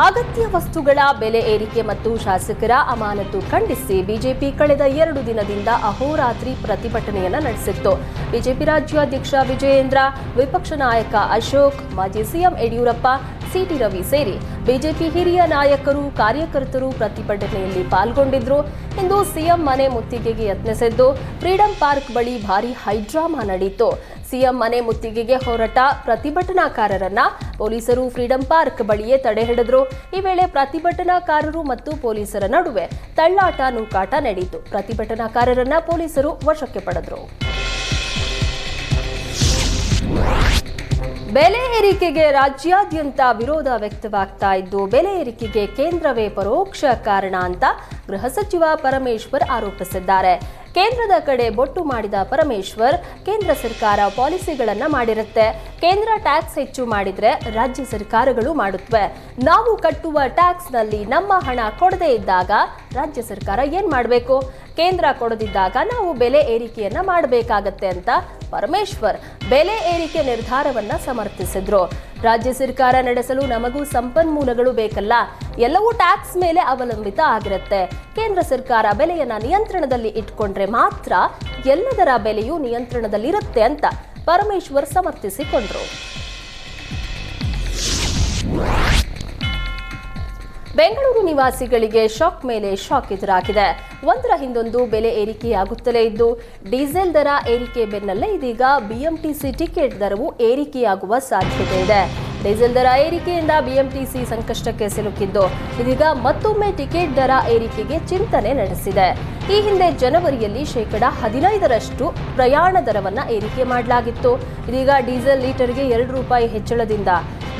ಅಗತ್ಯ ವಸ್ತುಗಳ ಬೆಲೆ ಏರಿಕೆ ಮತ್ತು ಶಾಸಕರ ಅಮಾನತು ಖಂಡಿಸಿ ಬಿಜೆಪಿ ಕಳೆದ 2 ದಿನದಿಂದ ಅಹೋರಾತ್ರಿ ಪ್ರತಿಭಟನೆಯನ್ನು ನಡೆಸಿತ್ತು. ಬಿಜೆಪಿ ರಾಜ್ಯಾಧ್ಯಕ್ಷ ವಿಜಯೇಂದ್ರ, ವಿಪಕ್ಷ ನಾಯಕ ಅಶೋಕ್, ಮಾಜಿ ಸಿಎಂ ಯಡಿಯೂರಪ್ಪ, ಸಿಟಿ ರವಿ ಸೇರಿ ಬಿಜೆಪಿ ಹಿರಿಯ ನಾಯಕರು, ಕಾರ್ಯಕರ್ತರು ಪ್ರತಿಭಟನೆಯಲ್ಲಿ ಪಾಲ್ಗೊಂಡಿದ್ರು. ಇಂದು ಸಿಎಂ ಮನೆ ಮುತ್ತಿಗೆಗೆ ಯತ್ನಿಸಿದ್ದು ಫ್ರೀಡಂ ಪಾರ್ಕ್ ಬಳಿ ಭಾರೀ ಹೈಡ್ರಾಮಾ ನಡೆಯಿತು. ಸಿಎಂ ಮನೆ ಮುತ್ತಿಗೆಗೆ ಹೊರಟ ಪ್ರತಿಭಟನಾಕಾರರನ್ನ ಪೊಲೀಸರು ಫ್ರೀಡಂ ಪಾರ್ಕ್ ಬಳಿಯೇ ತಡೆ ಹಿಡಿದ್ರು. ಈ ವೇಳೆ ಪ್ರತಿಭಟನಾಕಾರರು ಮತ್ತು ಪೊಲೀಸರ ನಡುವೆ ತಳ್ಳಾಟ, ನೂಕಾಟ ನಡೆಯಿತು. ಪ್ರತಿಭಟನಾಕಾರರನ್ನ ಪೊಲೀಸರು ವಶಕ್ಕೆ ಪಡೆದರು. ಬೆಲೆ ಏರಿಕೆಗೆ ರಾಜ್ಯಾದ್ಯಂತ ವಿರೋಧ ವ್ಯಕ್ತವಾಗ್ತಾ ಇದ್ದು, ಬೆಲೆ ಏರಿಕೆಗೆ ಕೇಂದ್ರವೇ ಪರೋಕ್ಷ ಕಾರಣ ಅಂತ ಗೃಹ ಸಚಿವ ಪರಮೇಶ್ವರ್ ಆರೋಪಿಸಿದ್ದಾರೆ. ಕೇಂದ್ರದ ಕಡೆ ಬೊಟ್ಟು ಮಾಡಿದ ಪರಮೇಶ್ವರ್, ಕೇಂದ್ರ ಸರ್ಕಾರ ಪಾಲಿಸಿಗಳನ್ನ ಮಾಡಿರುತ್ತೆ. ಕೇಂದ್ರ ಟ್ಯಾಕ್ಸ್ ಹೆಚ್ಚು ಮಾಡಿದ್ರೆ ರಾಜ್ಯ ಸರ್ಕಾರಗಳು ಮಾಡುತ್ತವೆ. ನಾವು ಕಟ್ಟುವ ಟ್ಯಾಕ್ಸ್ ನಲ್ಲಿ ನಮ್ಮ ಹಣ ಕೊಡದೇ ಇದ್ದಾಗ ರಾಜ್ಯ ಸರ್ಕಾರ ಏನ್ ಮಾಡಬೇಕು? ಕೇಂದ್ರ ಕೊಡದಿದ್ದಾಗ ನಾವು ಬೆಲೆ ಏರಿಕೆಯನ್ನ ಮಾಡಬೇಕಾಗತ್ತೆ ಅಂತ ಪರಮೇಶ್ವರ್ ಬೆಲೆ ಏರಿಕೆ ನಿರ್ಧಾರವನ್ನ ಸಮರ್ಥಿಸಿದ್ರು. ರಾಜ್ಯ ಸರ್ಕಾರ ನಡೆಸಲು ನಮಗೂ ಸಂಪನ್ಮೂಲಗಳು ಬೇಕಲ್ಲ, ಎಲ್ಲವೂ ಟ್ಯಾಕ್ಸ್ ಮೇಲೆ ಅವಲಂಬಿತ ಆಗಿರುತ್ತೆ. ಕೇಂದ್ರ ಸರ್ಕಾರ ಬೆಲೆಯನ್ನ ನಿಯಂತ್ರಣದಲ್ಲಿ ಇಟ್ಕೊಂಡ್ರೆ ಮಾತ್ರ ಎಲ್ಲದರ ಬೆಲೆಯೂ ನಿಯಂತ್ರಣದಲ್ಲಿರುತ್ತೆ ಅಂತ ಪರಮೇಶ್ವರ್ ಸಮರ್ಥಿಸಿಕೊಂಡ್ರು. ಬೆಂಗಳೂರು ನಿವಾಸಿಗಳಿಗೆ ಶಾಕ್ ಮೇಲೆ ಶಾಕ್ ಎದುರಾಗಿದೆ. ಒಂದರ ಹಿಂದೊಂದು ಬೆಲೆ ಏರಿಕೆಯಾಗುತ್ತಲೇ ಇದ್ದು, ಡೀಸೆಲ್ ದರ ಏರಿಕೆ ಬೆನ್ನಲ್ಲೇ ಇದೀಗ ಬಿಎಂಟಿಸಿ ಟಿಕೆಟ್ ದರವು ಏರಿಕೆಯಾಗುವ ಸಾಧ್ಯತೆ ಇದೆ. ಡೀಸೆಲ್ ದರ ಏರಿಕೆಯಿಂದ ಬಿಎಂಟಿಸಿ ಸಂಕಷ್ಟಕ್ಕೆ ಸಿಲುಕಿದ್ದು, ಇದೀಗ ಮತ್ತೊಮ್ಮೆ ಟಿಕೆಟ್ ದರ ಏರಿಕೆಗೆ ಚಿಂತನೆ ನಡೆಸಿದೆ. ಈ ಹಿಂದೆ ಜನವರಿಯಲ್ಲಿ ₹15 ಪ್ರಯಾಣ ದರವನ್ನು ಏರಿಕೆ ಮಾಡಲಾಗಿತ್ತು. ಇದೀಗ ಡೀಸೆಲ್ ಲೀಟರ್ಗೆ ₹2 ಹೆಚ್ಚಳದಿಂದ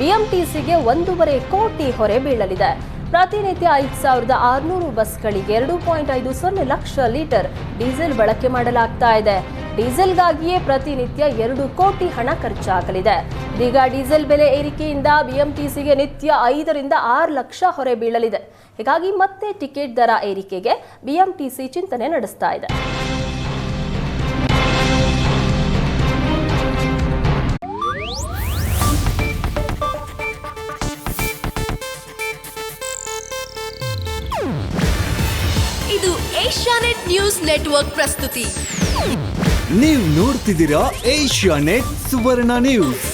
ಬಿಎಂಟಿಸಿಗೆ 1.5 ಕೋಟಿ ಹೊರೆ ಬೀಳಲಿದೆ. ಪ್ರತಿನಿತ್ಯ 5,600 ಬಸ್ಗಳಿಗೆ 2.50 ಲಕ್ಷ ಲೀಟರ್ ಡೀಸೆಲ್ ಬಳಕೆ ಮಾಡಲಾಗ್ತಾ ಇದೆ. ಡೀಸೆಲ್ಗಾಗಿಯೇ ಪ್ರತಿನಿತ್ಯ 2 ಕೋಟಿ ಹಣ ಖರ್ಚಾಗಲಿದೆ. ಇದೀಗ ಡೀಸೆಲ್ ಬೆಲೆ ಏರಿಕೆಯಿಂದ ಬಿಎಂಟಿಸಿಗೆ ನಿತ್ಯ 5-6 ಲಕ್ಷ ಹೊರೆ ಬೀಳಲಿದೆ. ಹೀಗಾಗಿ ಮತ್ತೆ ಟಿಕೆಟ್ ದರ ಏರಿಕೆಗೆ ಬಿಎಂಟಿಸಿ ಚಿಂತನೆ ನಡೆಸ್ತಾ ಇದೆ. ಇದು ಏಷ್ಯಾನೆಟ್ ನ್ಯೂಸ್ ನೆಟ್ವರ್ಕ್ ಪ್ರಸ್ತುತಿ. ನೀವು ನೋಡ್ತಿದ್ದೀರಾ ಏಷ್ಯಾನೆಟ್ ಸುವರ್ಣ ನ್ಯೂಸ್.